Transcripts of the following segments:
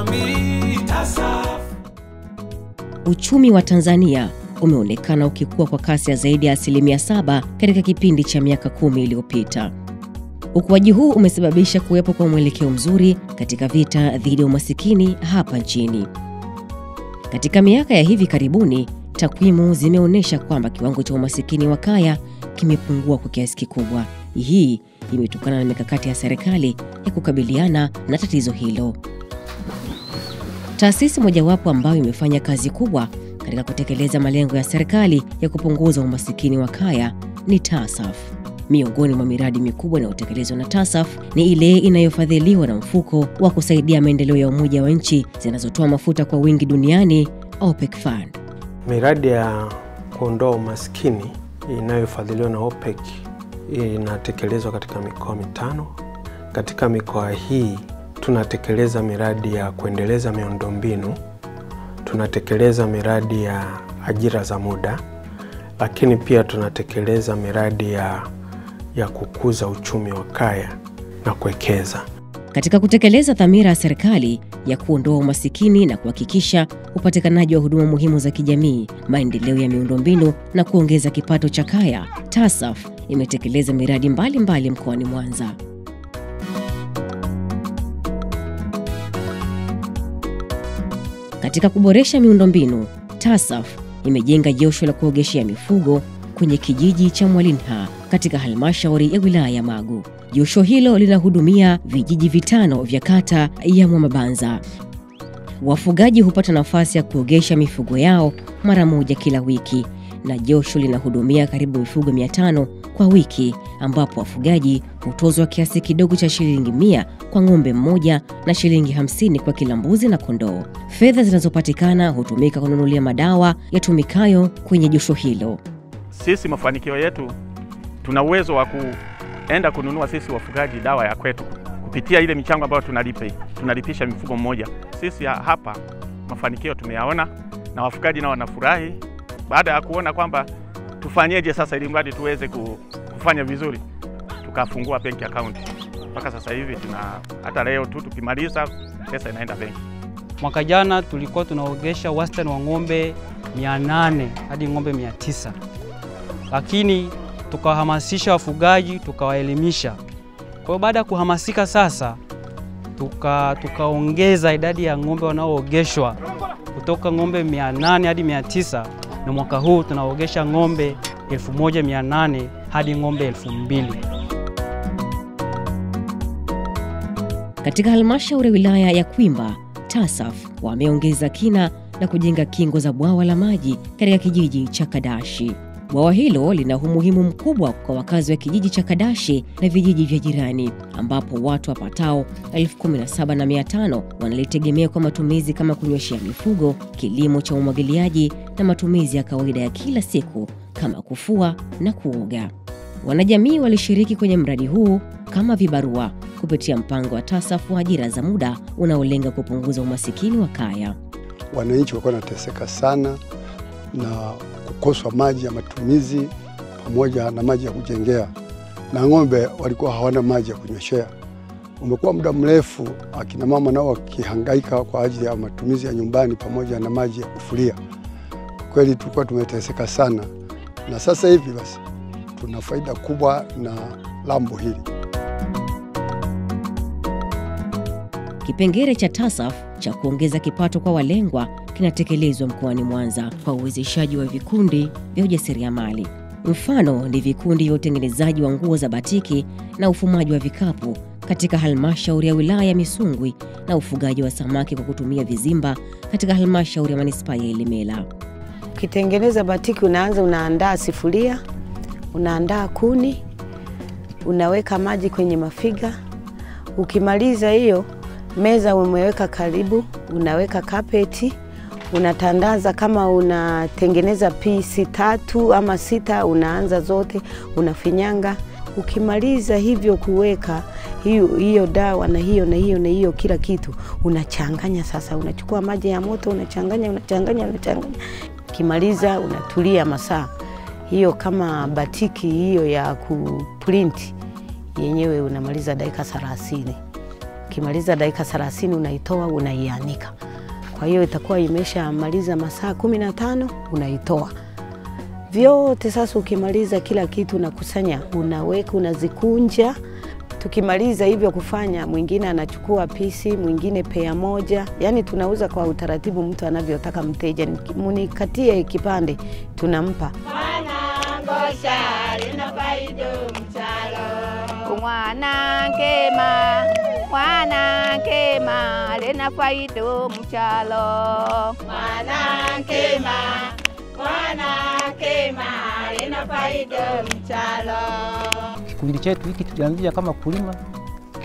jamii. TASAF. Uchumi wa Tanzania umeonekana ukikua kwa kasi ya zaidi ya 7% katika kipindi cha miaka 10 iliyopita. Ukuaji huu umesababisha kuwepo kwa mwelekeo mzuri katika vita dhidi ya umasikini hapa nchini. Katika miaka ya hivi karibuni, takwimu zimeonyesha kwamba kiwango cha umasikini wa kaya kimepungua kwa kiasi kikubwa. Hii imetokana na mikakati ya serikali ya kukabiliana na tatizo hilo. Taasisi mojawapo ambayo imefanya kazi kubwa katika kutekeleza malengo ya serikali ya kupunguza umasikini wa kaya ni TASAF. Miongoni mwa miradi mikubwa inayotekelezwa na TASAF ni ile inayofadhiliwa na mfuko wa kusaidia maendeleo ya Umoja wa Nchi zinazotoa mafuta kwa wingi duniani, OPEC Fund. Miradi ya kuondoa umaskini inayofadhiliwa na OPEC inatekelezwa katika mikoa 5. Katika mikoa hii tunatekeleza miradi ya kuendeleza miundombinu, tunatekeleza miradi ya ajira za muda, lakini pia tunatekeleza miradi ya kukuza uchumi wa kaya na kuwekeza. Katika kutekeleza dhamira ya serikali ya kuondoa umasikini na kuhakikisha upatikanaji wa huduma muhimu za kijamii, maendeleo ya miundombinu na kuongeza kipato cha kaya, TASAF imetekeleza miradi mbalimbali mkoani Mwanza. Katika kuboresha miundombinu, TASAF imejenga josho la kuogeshea mifugo kwenye kijiji cha Mwalinha katika halmashauri ya wilaya ya Magu. Josho hilo linahudumia vijiji 5 vya kata ya Mwamabanza. Wafugaji hupata nafasi ya kuogesha mifugo yao mara moja kila wiki, na josho linahudumia karibu mifugo 500 kwa wiki, ambapo wafugaji hutozwa kiasi kidogo cha shilingi 100 kwa ng'ombe mmoja na shilingi 50 kwa kila mbuzi na kondoo. Fedha zinazopatikana hutumika kununulia madawa yatumikayo kwenye josho hilo. Sisi mafanikio yetu tuna uwezo wa kuenda kununua sisi wafugaji dawa ya kwetu kupitia ile michango ambayo tunalipisha mifugo mmoja. Sisi hapa mafanikio tumeyaona na wafugaji nao wanafurahi baada ya kuona kwamba tufanyeje sasa ili mradi tuweze kufanya vizuri. Tukafungua bank account. Mpaka sasa hivi hata leo tu tukimaliza pesa inaenda benki. Mwaka jana tulikuwa tunaogesha wastani wa ng'ombe 800 hadi ng'ombe 900. Lakini tukahamasisha wafugaji, tukawaelimisha. Kwa hiyo baada ya kuhamasika sasa tukaongeza idadi ya ng'ombe wanaoogeshwa kutoka ng'ombe 800 hadi 900, na mwaka huu tunaogesha ng'ombe 1800 hadi ng'ombe 2000. Katika halmashauri ya wilaya ya Kwimba, TASAF wameongeza kina na kujenga kingo za bwawa la maji katika kijiji cha Kadashi. Bwawa hilo lina umuhimu mkubwa kwa wakazi wa kijiji cha Kadashi na vijiji vya jirani, ambapo watu wapatao 17,500 wanalitegemea kwa matumizi kama kunyweshea mifugo, kilimo cha umwagiliaji na matumizi ya kawaida ya kila siku kama kufua na kuoga. Wanajamii walishiriki kwenye mradi huu kama vibarua kupitia mpango wa TASAF wa ajira za muda unaolenga kupunguza umasikini wa kaya. Wananchi walikuwa wanateseka sana na kukoswa maji ya matumizi pamoja na maji ya kujengea, na ng'ombe walikuwa hawana maji ya kunyweshea. Umekuwa muda mrefu akina mama nao wakihangaika kwa ajili ya matumizi ya nyumbani pamoja na maji ya kufulia. Kweli tulikuwa tumeteseka sana, na sasa hivi basi tuna faida kubwa na lambo hili. Kipengele cha TASAF cha kuongeza kipato kwa walengwa kinatekelezwa mkoani Mwanza kwa uwezeshaji wa vikundi vya ujasiriamali. Mfano ni vikundi vya utengenezaji wa nguo za batiki na ufumaji wa vikapu katika halmashauri ya wilaya ya Misungwi, na ufugaji wa samaki kwa kutumia vizimba katika halmashauri ya manispaa ya Ilemela. Ukitengeneza batiki unaandaa sifuria, unaandaa kuni, unaweka maji kwenye mafiga. Ukimaliza hiyo meza umeweka karibu, unaweka kapeti, unatandaza. Kama unatengeneza pisi 3 ama 6, unaanza zote, unafinyanga. Ukimaliza hivyo kuweka hiyo dawa na hiyo kila kitu, unachanganya. Sasa unachukua maji ya moto, unachanganya. Kimaliza unatulia masaa. Hiyo kama batiki hiyo ya kuprint yenyewe unamaliza dakika 30. Ukimaliza dakika 30 unaitoa, unaianika. Kwa hiyo itakuwa imeshamaliza masaa 15, unaitoa. Vyote sasa ukimaliza kila kitu unakusanya, unaweka, unazikunja. Tukimaliza hivyo kufanya, mwingine anachukua pisi, mwingine pea moja. Yaani tunauza kwa utaratibu mtu anavyotaka mteja. Munikatie kipande, tunampa. Ngosha lina faido mchalo. Mwana kema lina faido mchalo. Mwana kema lina faido mchalo. Kikundi chetu hiki tulianzia kama kulima,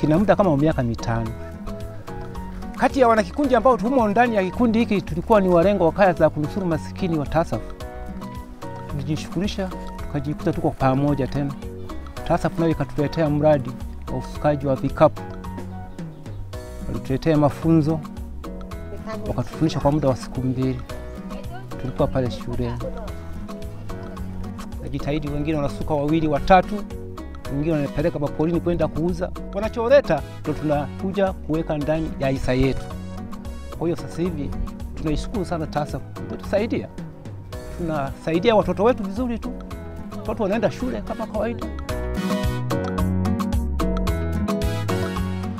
kina muda kama miaka 5. Kati ya wanakikundi ambao tumo ndani ya kikundi hiki tulikuwa ni walengo wa kaya za kunusuru masikini wa TASAF. Tulijishughulisha, tukajikuta tuko pamoja tena. TASAF nayo ikatuletea mradi wa ufukaji wa vikapu. Walituletea mafunzo, wakatufundisha kwa muda wa siku 2. Tulikuwa pale shuleni. Najitahidi, wengine wanasuka 2, 3, wengine wanapeleka maporini kwenda kuuza. Wanacholeta ndio tunakuja kuweka ndani ya hisa yetu. Kwa hiyo sasa hivi tunaishukuru sana TASAF, imetusaidia. Tunasaidia watoto wetu vizuri tu. Watoto wanaenda shule kama kawaida.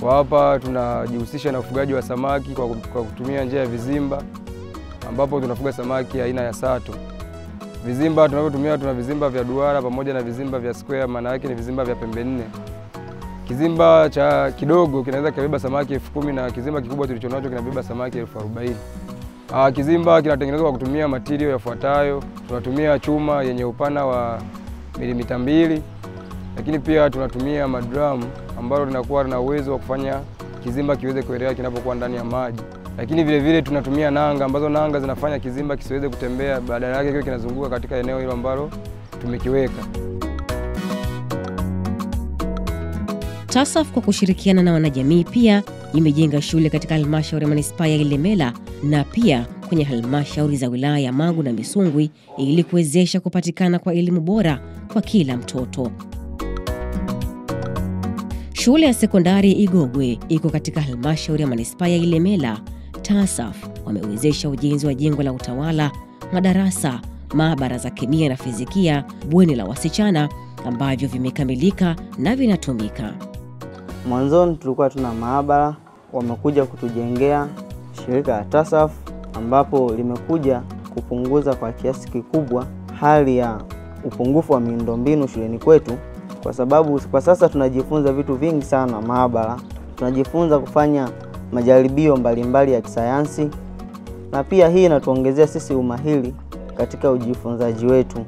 Kwa hapa tunajihusisha na ufugaji wa samaki kwa kutumia njia ya vizimba, ambapo tunafuga samaki aina ya sato. Vizimba tunavyotumia, tuna vizimba vya duara pamoja na vizimba vya square, maana yake ni vizimba vya pembe 4. Kizimba cha kidogo kinaweza kubeba samaki 10,000 na kizimba kikubwa tulichonacho kinabeba samaki 40,000. Kizimba kinatengenezwa kwa kutumia material yafuatayo. Tunatumia chuma yenye upana wa milimita 2, lakini pia tunatumia madramu ambalo linakuwa na uwezo wa kufanya kizimba kiweze kuelea kinapokuwa ndani ya maji. Lakini vile vile tunatumia nanga ambazo nanga zinafanya kizimba kisiweze kutembea, badala yake kiwe kinazunguka katika eneo hilo ambalo tumekiweka. TASAF kwa kushirikiana na wanajamii pia imejenga shule katika halmashauri ya manispaa ya Ilemela na pia kwenye halmashauri za wilaya ya Magu na Misungwi ili kuwezesha kupatikana kwa elimu bora kwa kila mtoto. Shule ya sekondari Igogwe iko katika halmashauri ya manispaa ya Ilemela. TASAF wamewezesha ujenzi wa jengo la utawala, madarasa, maabara za kemia na fizikia, bweni la wasichana ambavyo vimekamilika na vinatumika. Mwanzoni tulikuwa tuna maabara, wamekuja kutujengea shirika la TASAF ambapo limekuja kupunguza kwa kiasi kikubwa hali ya upungufu wa miundombinu shuleni kwetu, kwa sababu kwa sasa tunajifunza vitu vingi sana maabara. Tunajifunza kufanya majaribio mbalimbali ya kisayansi, na pia hii inatuongezea sisi umahiri katika ujifunzaji wetu,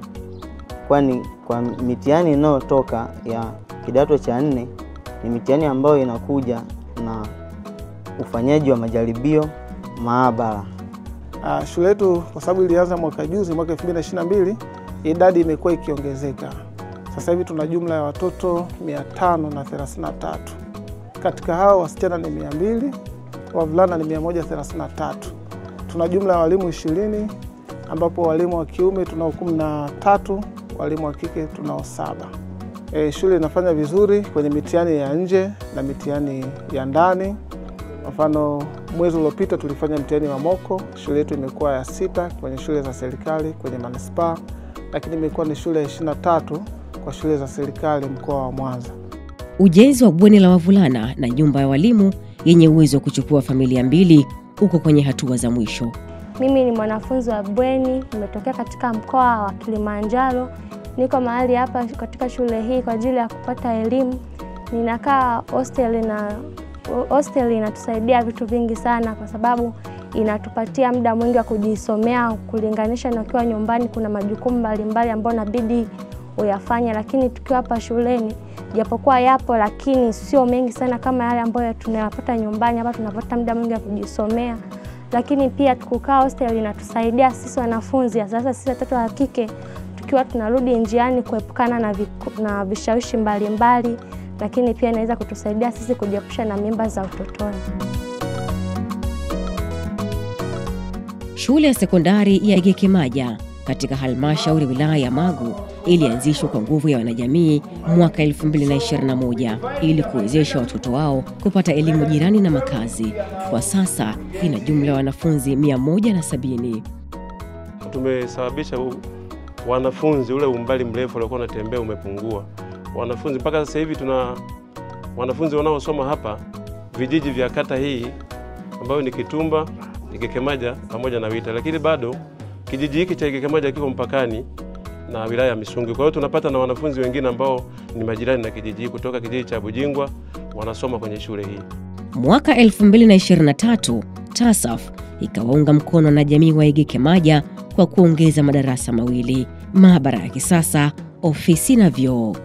kwani kwa mitihani inayotoka ya kidato cha 4 ni mitihani ambayo inakuja na ufanyaji wa majaribio maabara. Shule yetu kwa sababu ilianza mwaka juzi, mwaka 2022, idadi imekuwa ikiongezeka. Sasa hivi tuna jumla ya watoto 533. Katika hao wasichana ni 200, wavulana ni 133. Tuna jumla ya walimu 20, ambapo walimu wa kiume tunao 13, walimu wa kike tunao 7. Shule inafanya vizuri kwenye mitihani ya nje na mitihani ya ndani. Mfano, mwezi uliopita tulifanya mtihani wa moko. Shule yetu imekuwa ya 6 kwenye shule za serikali kwenye manispaa, lakini imekuwa ni shule ya 23 kwa shule za serikali mkoa wa Mwanza. Ujenzi wa bweni la wavulana na nyumba ya walimu yenye uwezo wa kuchukua familia 2 uko kwenye hatua za mwisho. Mimi ni mwanafunzi wa bweni, nimetokea katika mkoa wa Kilimanjaro. Niko mahali hapa katika shule hii kwa ajili ya kupata elimu. Ninakaa hostel, na hostel inatusaidia vitu vingi sana kwa sababu inatupatia muda mwingi wa kujisomea kulinganisha na ukiwa nyumbani. Kuna majukumu mbalimbali ambayo inabidi uyafanye, lakini tukiwa hapa shuleni japokuwa yapo lakini sio mengi sana kama yale ambayo tunayapata nyumbani. Hapa tunapata muda mwingi wa kujisomea, lakini pia kukaa hostel inatusaidia sisi wanafunzi, sasa sisi watoto wa kike tukiwa tunarudi njiani kuepukana na vishawishi mbalimbali, lakini pia inaweza kutusaidia sisi kujiepusha na mimba za utotoni. Shule ya sekondari ya Igekemaja katika halmashauri wilaya ya Magu ilianzishwa kwa nguvu ya wanajamii mwaka 2021 ili kuwezesha watoto wao kupata elimu jirani na makazi. Kwa sasa ina jumla ya wanafunzi 170. Tumesababisha wanafunzi ule umbali mrefu walikuwa wanatembea umepungua. Wanafunzi mpaka sasa hivi tuna wanafunzi wanaosoma hapa vijiji vya kata hii ambayo ni Kitumba, Igekemaja pamoja na Wita, lakini bado kijiji hiki cha Igekemaja kiko mpakani na wilaya ya Misungwi. Kwa hiyo tunapata na wanafunzi wengine ambao ni majirani na kijiji kutoka kijiji cha Bujingwa wanasoma kwenye shule hii. Mwaka 2023 TASAF ikawaunga mkono na jamii wa Igekemaja kwa kuongeza madarasa 2, maabara ya kisasa, ofisi na vyoo.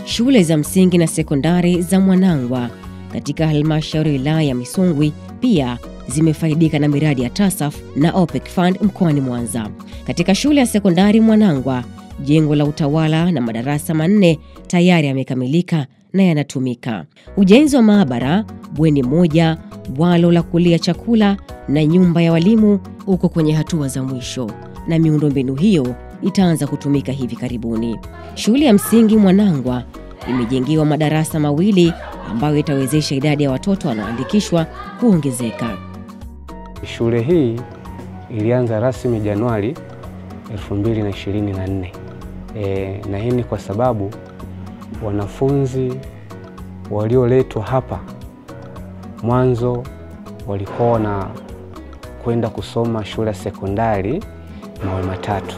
Shule za msingi na sekondari za Mwanangwa katika halmashauri wilaya ya Misungwi pia zimefaidika na miradi ya TASAF na OPEC Fund mkoani Mwanza. Katika shule ya sekondari Mwanangwa, jengo la utawala na madarasa 4 tayari yamekamilika na yanatumika. Ujenzi wa maabara, bweni 1, bwalo la kulia chakula na nyumba ya walimu uko kwenye hatua za mwisho na miundombinu hiyo itaanza kutumika hivi karibuni. Shule ya msingi Mwanangwa imejengewa madarasa 2 ambayo itawezesha idadi ya watoto wanaoandikishwa kuongezeka. Shule hii ilianza rasmi Januari 2024. Na hii ni kwa sababu wanafunzi walioletwa hapa mwanzo walikuwa na kwenda kusoma shule ya sekondari Mawe Matatu.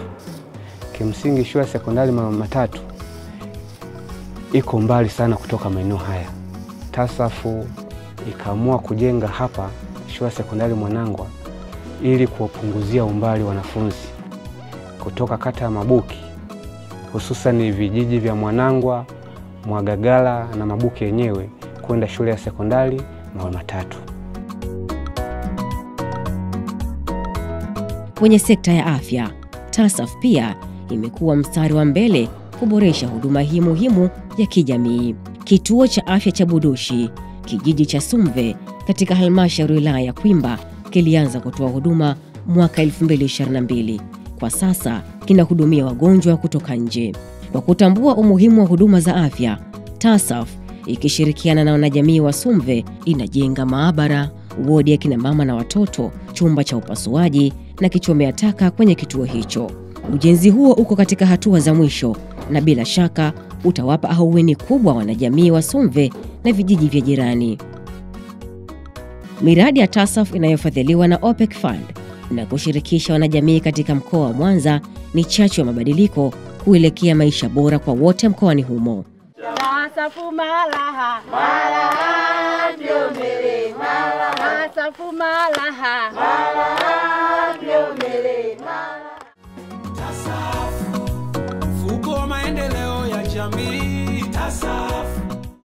Kimsingi shule ya sekondari Mawe Matatu iko mbali sana kutoka maeneo haya. TASAF ikaamua kujenga hapa shule ya sekondari Mwanangwa ili kuwapunguzia umbali wanafunzi kutoka kata ya Mabuki, hususan vijiji vya Mwanangwa, Mwagagala na Mabuki yenyewe kwenda shule ya sekondari Mawe Matatu. Kwenye sekta ya afya, TASAF pia imekuwa mstari wa mbele kuboresha huduma hii muhimu ya kijamii. Kituo cha afya cha Budushi, kijiji cha Sumve katika halmashauri wilaya ya Kwimba kilianza kutoa huduma mwaka 2022. Kwa sasa kinahudumia wagonjwa kutoka nje. Kwa kutambua umuhimu wa huduma za afya, TASAF ikishirikiana na wanajamii wa Sumve inajenga maabara, wodi ya kina mama na watoto, chumba cha upasuaji na kichomea taka kwenye kituo hicho. Ujenzi huo uko katika hatua za mwisho na bila shaka utawapa ahueni kubwa wanajamii wa Sumve na vijiji vya jirani. Miradi ya TASAF inayofadhiliwa na OPEC Fund na kushirikisha wanajamii katika mkoa wa Mwanza ni chachu ya mabadiliko kuelekea maisha bora kwa wote mkoani humo. TASAF malaha, malaha ndio mbele, malaha. TASAF malaha, malaha ndio mbele, malaha. TASAF, mfuko wa maendeleo ya jamii. TASAF.